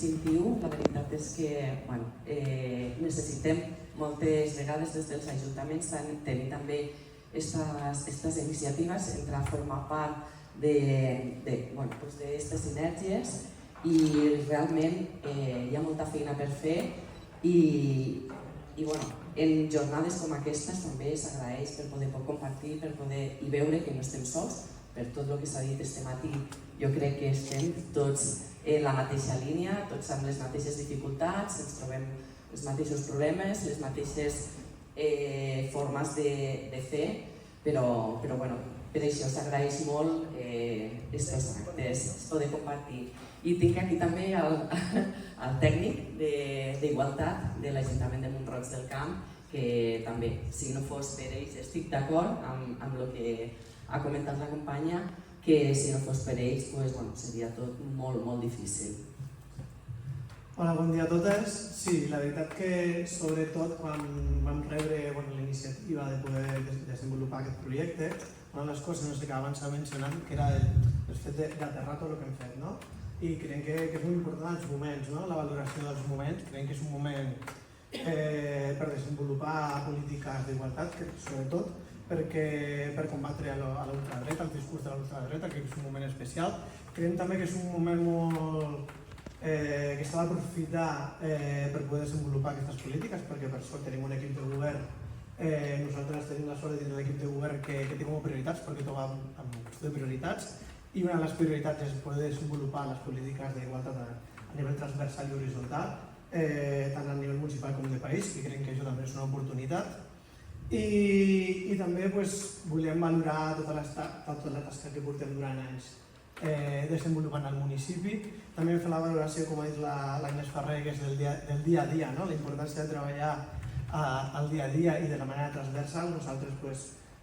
distintiu. La veritat és que necessitem moltes vegades des dels ajuntaments tenir també aquestes iniciatives, entrar a formar part d'aquestes sinergies i realment hi ha molta feina per fer i en jornades com aquestes també s'agraeix per poder compartir, per poder veure que no estem sols. Per tot el que s'ha dit este matí, jo crec que estem tots en la mateixa línia, tots amb les mateixes dificultats, ens trobem els mateixos problemes, les mateixes formes de fer, però per això s'agraeix molt aquests actes, poder compartir. I tinc aquí també el tècnic d'Igualtat de l'Ajuntament de Mont-roig del Camp, que també, si no fos per ells, estic d'acord amb el que ha comentat la companya, que si no fos per ells seria tot molt, molt difícil. Hola, bon dia a totes. Sí, la veritat que sobretot quan vam rebre la iniciativa de poder desenvolupar aquest projecte, una de les coses que abans s'ha mencionat que era el fet d'aterrar tot el que hem fet, no? I creiem que és molt important els moments, no? La valoració dels moments. Creiem que és un moment per desenvolupar polítiques d'igualtat, sobretot per combatre l'ultradreta, el discurs de l'ultradreta, que és un moment especial. Creiem també que és un moment molt que s'ha d'aprofitar per poder desenvolupar aquestes polítiques, perquè per sort tenim un equip de govern, nosaltres tenim la sort de tenir un equip de govern que té com a prioritats, perquè toca amb qüestió de prioritats, i una de les prioritats és poder desenvolupar les polítiques d'igualtat a nivell transversal i horitzontal, tant a nivell municipal com de país, i creiem que això també és una oportunitat. I també volem valorar tota la tasca que portem durant anys desenvolupant al municipi. També fer la valoració, com ha dit l'Agnès Ferrer, que és del dia a dia, la importància de treballar al dia a dia i de la manera transversal. Nosaltres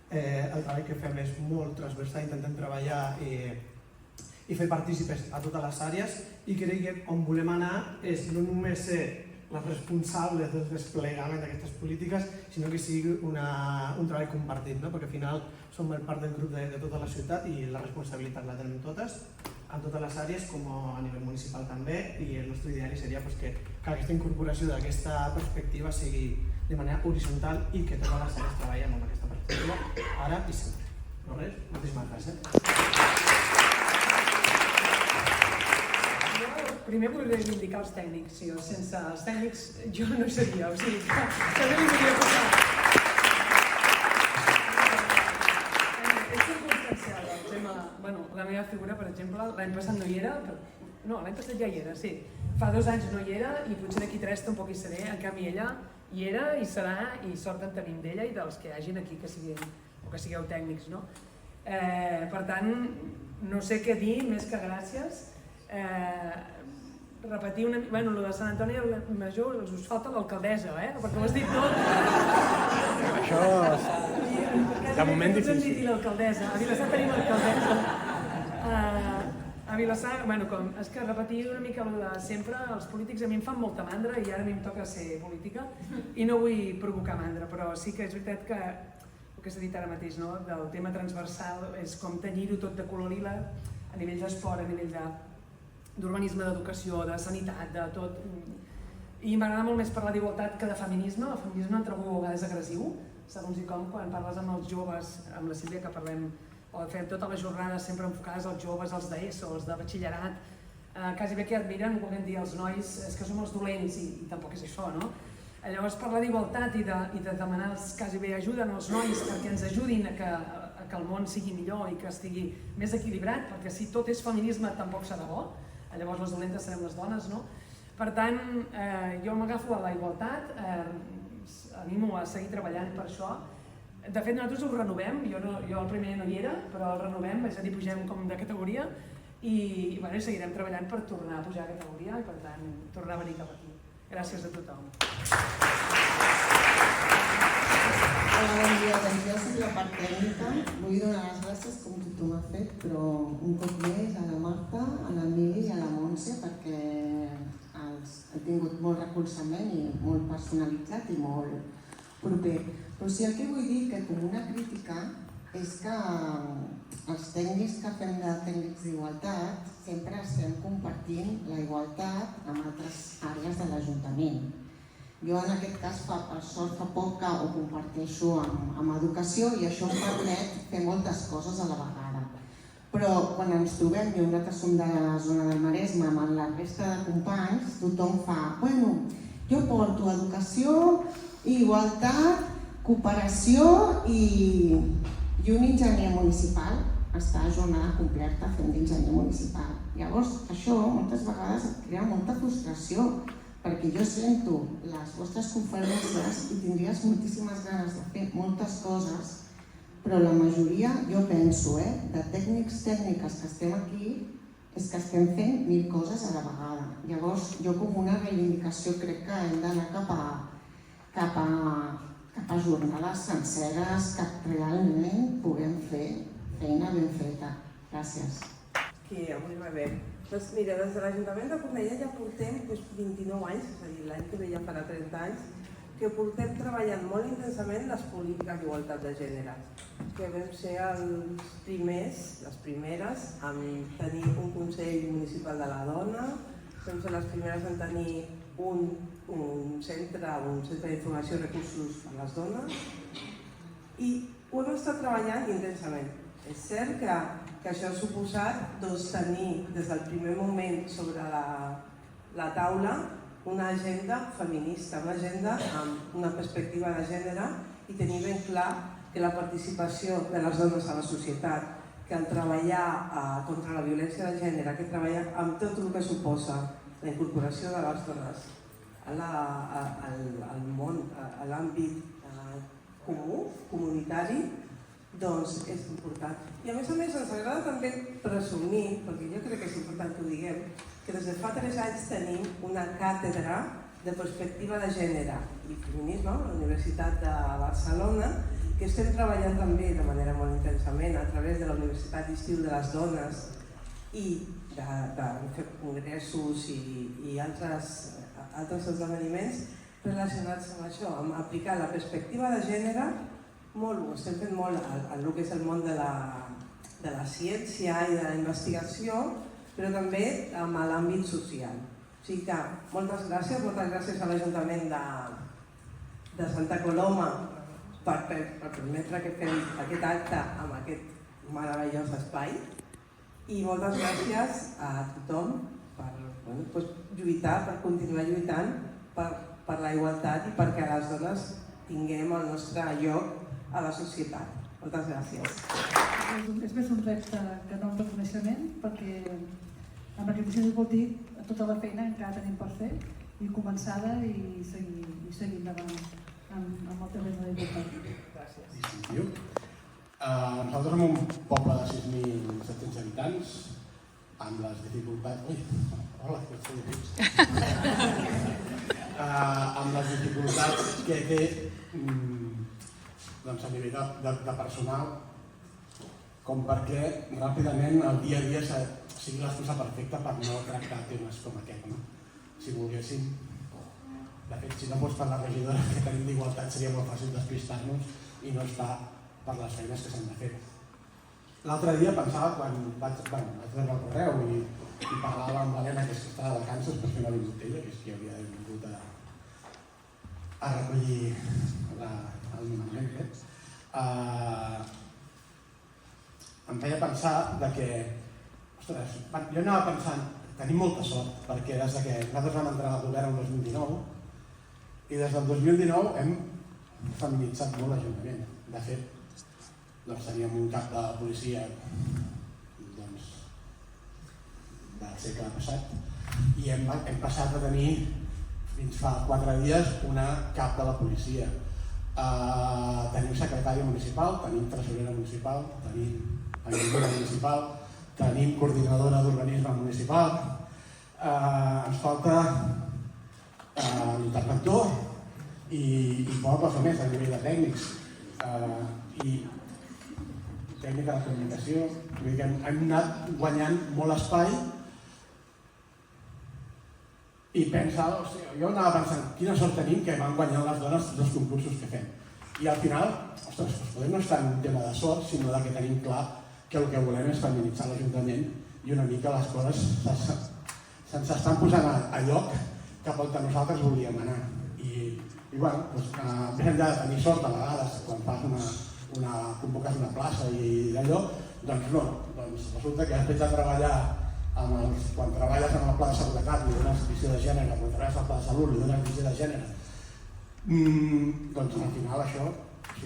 el treball que fem és molt transversal, intentem treballar i fer partícipes a totes les àrees, i crec que on volem anar és no només ser les responsables del desplegament d'aquestes polítiques, sinó que sigui un treball compartit, perquè al final som part del grup de tota la ciutat i la responsabilitat la tenim totes, en totes les àrees, com a nivell municipal també, i el nostre ideari seria que aquesta incorporació d'aquesta perspectiva sigui de manera horitzontal i que totes les àrees treballem amb aquesta perspectiva, ara i sempre. No res? Moltíssimes gràcies. Primer vull reivindicar els tècnics. Sense els tècnics jo no seria, o sigui que també li volia posar. És circumstancial, el tema, la meva figura, per exemple, l'any passat no hi era, no, l'any passat ja hi era, sí. Fa 2 anys no hi era i potser d'aquí 3 tampoc hi seré, en canvi ella hi era i serà, i sort en tenim d'ella i dels que hi hagin aquí que sigueu tècnics, no? Per tant, no sé què dir més que gràcies. Repetir una mica, el de Sant Antoni Major us falta l'alcaldessa, perquè ho has dit tot. Això de moment difícil. Tots hem dit l'alcaldessa, a Vilassar tenim l'alcaldessa. A Vilassar, és que repetir una mica el de sempre, els polítics a mi em fan molta mandra i ara a mi em toca ser política i no vull provocar mandra, però sí que és veritat que el que s'ha dit ara mateix, del tema transversal, és com tenyir-ho tot de color lila a nivell d'esport, a nivell d'urbanisme, d'educació, de sanitat, de tot. I m'agrada molt més parlar d'igualtat que de feminisme. El feminisme em trobo a vegades agressiu, segons i com, quan parles amb els joves, amb la Sílvia que parlem, o fem totes les jornades sempre enfocades als joves, als d'ESO, als de batxillerat, quasi bé que admiren, volem dir als nois, és que som els dolents, i tampoc és això, no? Llavors parlar d'igualtat i de demanar quasi bé ajuda als nois perquè ens ajudin a que el món sigui millor i que estigui més equilibrat, perquè si tot és feminisme tampoc serà bo. Llavors les dolentes serem les dones, no? Per tant, jo m'agafo a la igualtat, animo a seguir treballant per això. De fet, nosaltres ho renovem, jo el primer no hi era, però el renovem, és a dir, pugem com de categoria i seguirem treballant per tornar a pujar de categoria i per tant tornar a venir cap aquí. Gràcies a tothom. Hola, bon dia. Doncs jo soc la part tècnica. Vull donar les gràcies com tothom ha fet, però un cop més a la Marta, a l'Emili i a la Montse, perquè he tingut molt recolzament i molt personalitzat i molt proper. Però sí el que vull dir que com una crítica és que els tècnics que fem de tècnics d'igualtat sempre estem compartint la igualtat amb altres àrees de l'Ajuntament. Jo en aquest cas, per sort, fa poc que ho comparteixo amb educació i això em permet fer moltes coses a la vegada. Però quan ens trobem, i nosaltres som de la zona del Maresme, amb la resta de companys, tothom fa, bueno, jo porto educació, igualtat, cooperació i un enginyer municipal està a jornada completa fent d'enginyer municipal. Llavors, això moltes vegades et crea molta frustració, perquè jo sento les vostres conferències i tindries moltíssimes ganes de fer moltes coses, però la majoria, jo penso, de tècniques que estem aquí, és que estem fent 1000 coses a la vegada. Llavors, jo com una reivindicació crec que hem d'anar cap a jornades senceres que realment puguem fer feina ben feta. Gràcies. Que avui rebem. Doncs mira, des de l'Ajuntament de Cornellà ja portem 29 anys, és a dir, l'any que ve ja farà 30 anys, que portem treballant molt intensament les polítiques d'igualtat de gènere. Que vam ser els primers, les primeres, en tenir un Consell Municipal de la Dona, vam ser les primeres en tenir un centre d'informació i recursos per a les dones i ho hem estat treballant intensament. És cert que això ha suposat tenir des del primer moment sobre la taula una agenda feminista, una agenda amb una perspectiva de gènere i tenir ben clar que la participació de les dones a la societat, que el treballar contra la violència de gènere, que treballar amb tot el que suposa la incorporació de les dones al món, a l'àmbit comú, comunitari, doncs és important. I a més ens agrada també presumir, perquè jo crec que és important que ho diguem, que des de fa 3 anys tenim una càtedra de perspectiva de gènere i feminisme a la Universitat de Barcelona, que estem treballant també de manera molt intensament a través de la Universitat d'Estiu de les Dones i de fer congressos i altres esdeveniments relacionats amb això, amb aplicar la perspectiva de gènere. Ho estem fent molt en el que és el món de la ciència i de la investigació, però també amb l'àmbit social. O sigui que moltes gràcies a l'Ajuntament de Santa Coloma per permetre que fem aquest acte amb aquest meravellós espai i moltes gràcies a tothom per lluitar, per continuar lluitant per la igualtat i perquè les dones tinguem el nostre lloc a la societat. Moltes gràcies. És més un repte que no un reconeixement, perquè amb aquest procés vol dir tota la feina que encara tenim per fer i començada i seguir endavant amb el terreny de l'igualtat. Gràcies. Nosaltres som un poble de 6.700 habitants, amb les dificultats... Ui, hola, que esteu amb les dificultats que té a nivell de personal, com perquè ràpidament el dia a dia sigui l'excusa perfecta per no tractar temes com aquest. Si volguéssim, de fet, si no fos per la regidora que tenim d'igualtat seria molt fàcil despistar-nos i no es fa per les feines que s'han de fer. L'altre dia pensava, quan vaig rebre el correu i parlava amb l'Helena, que estava de vacances per fer una vingut-ella, que és qui hauria vingut a recollir el nomenament aquest, em feia pensar que, ostres, jo anava pensant, tenim molta sort, perquè des que nosaltres vam entrar al govern el 2019 i des del 2019 hem feminitzat molt l'Ajuntament. De fet, teníem un cap de policia del segle passat i hem passat a tenir fins fa 4 dies una cap de la policia. Tenim secretària municipal, tenim tresorera municipal, tenim agricultura municipal, tenim coordinadora d'urbanisme municipal, ens falta l'interventor i poca cosa més a nivell de tècnics i tècnica de comunicació. Hem anat guanyant molt espai i jo anava pensant quina sort tenim que van guanyar les dones tots els concursos que fem. I al final, ostres, podem no estar en un tema de sort, sinó que tenim clar que el que volem és feminitzar l'Ajuntament i una mica les coses se'ns estan posant a lloc cap on nosaltres volíem anar. I bueno, més enllà de tenir sort a vegades quan fas convoques una plaça i d'allò, doncs no, resulta que després de treballar quan treballes en el pla de seguretat li dones visió de gènere, quan treballes al pla de salut li dones visió de gènere, doncs al final això,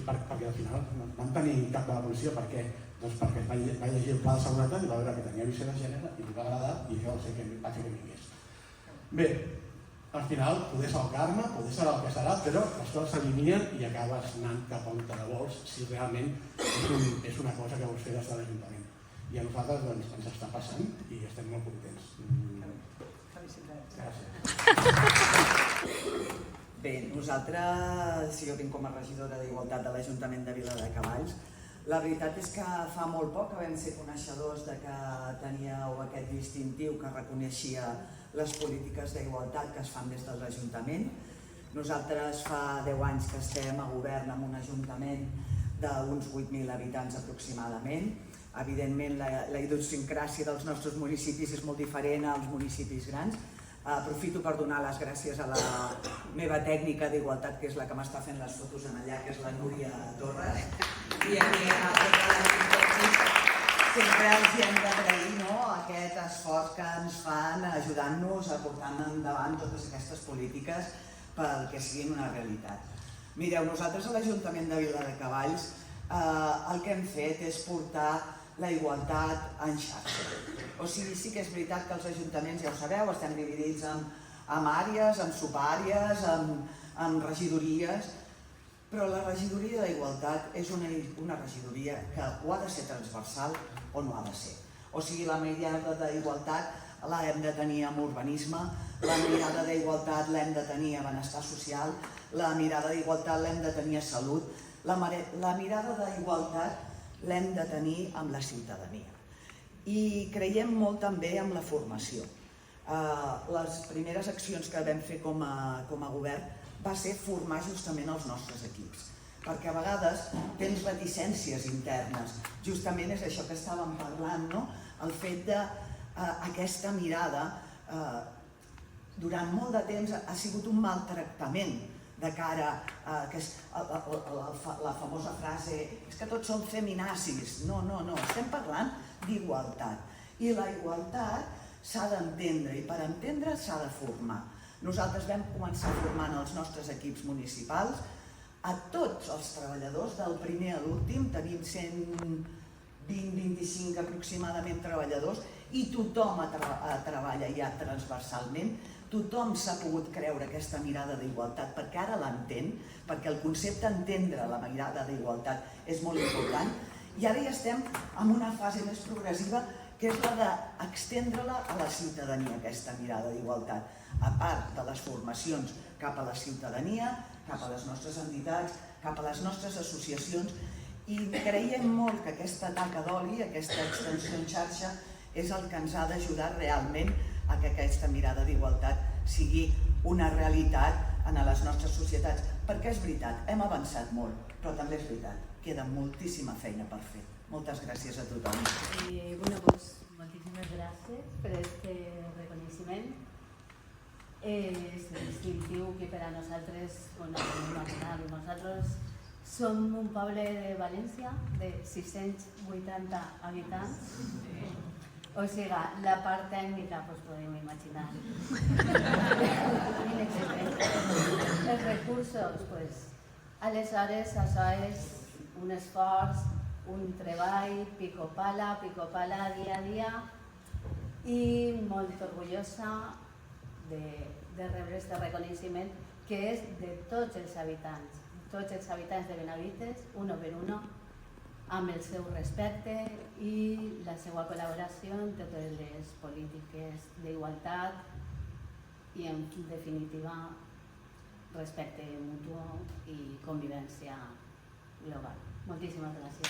perquè al final vam tenir cap de la policia, per què? Doncs perquè va llegir el pla de seguretat i va veure que tenia visió de gènere i li va agradar i jo sé que va fer que vingués. Bé, al final poder ser el karma, poder ser el que serà, però les coses s'alineen i acabes anant cap on te vols si realment és una cosa que vols fer des de l'Ajuntament. I a nosaltres ens està passant i estem molt contents. Felicitats. Gràcies. Bé, nosaltres, jo vinc com a regidora d'Igualtat de l'Ajuntament de Viladecavalls. La veritat és que fa molt poc que vam ser coneixedors de que teníeu aquest distintiu que reconeixia les polítiques d'igualtat que es fan des de l'Ajuntament. Nosaltres fa 10 anys que estem a govern en un ajuntament d'uns 8.000 habitants aproximadament. Evidentment, la idiosincràsia dels nostres municipis és molt diferent als municipis grans. Aprofito per donar les gràcies a la meva tècnica d'igualtat, que és la que m'està fent les fotos en allà, que és la Núria Torres. I a sempre els hem d'agrair aquest esforç que ens fan ajudant-nos a portar endavant totes aquestes polítiques perquè siguin una realitat. Mireu, nosaltres a l'Ajuntament de Viladecavalls el que hem fet és portar la igualtat en xarxa. O sigui, sí que és veritat que els ajuntaments, ja ho sabeu, estem dividits en àrees, en subàrees, en regidories, però la regidoria d'igualtat és una regidoria que o ha de ser transversal o no ha de ser. O sigui, la mirada d'igualtat l'hem de tenir en urbanisme, la mirada d'igualtat l'hem de tenir a benestar social, la mirada d'igualtat l'hem de tenir a salut, la mirada d'igualtat l'hem de tenir amb la ciutadania. I creiem molt també en la formació. Les primeres accions que vam fer com a govern va ser formar justament els nostres equips, perquè a vegades tens reticències internes. Justament és això que estàvem parlant, no? El fet d'aquesta mirada durant molt de temps ha sigut un maltractament de cara a la famosa frase és que tots som feminazis. No, estem parlant d'igualtat. I la igualtat s'ha d'entendre i per entendre s'ha de formar. Nosaltres vam començar formant els nostres equips municipals a tots els treballadors, del primer a l'últim, tenim 120-125 aproximadament treballadors i tothom treballa ja transversalment. Tothom s'ha pogut creure aquesta mirada d'igualtat perquè ara l'entén, perquè el concepte entendre la mirada d'igualtat és molt important i ara ja estem en una fase més progressiva que és la d'extendre-la a la ciutadania, aquesta mirada d'igualtat, a part de les formacions cap a la ciutadania, cap a les nostres entitats, cap a les nostres associacions, i creiem molt que aquesta taca d'oli, aquesta extensió en xarxa, és el que ens ha d'ajudar realment a que aquesta mirada d'igualtat sigui una realitat en les nostres societats. Perquè és veritat, hem avançat molt, però també és veritat, queda moltíssima feina per fer. Moltes gràcies a tothom. Bueno, pues muchísimas gracias por este reconocimiento. Es distintiu que per a nosaltres, bueno, nosaltres som un poble de València de 680 habitants. O sigui, la part tècnica, pues podem imaginar. Els recursos, pues, aleshores això és un esforç, un treball, pico pala, dia a dia, i molt orgullosa de rebre aquest reconeixement que és de tots els habitants de Benavites, uno per uno, amb el seu respecte i la seva col·laboració en totes les polítiques d'igualtat i, en definitiva, respecte mutu i convivència global. Moltíssimes gràcies.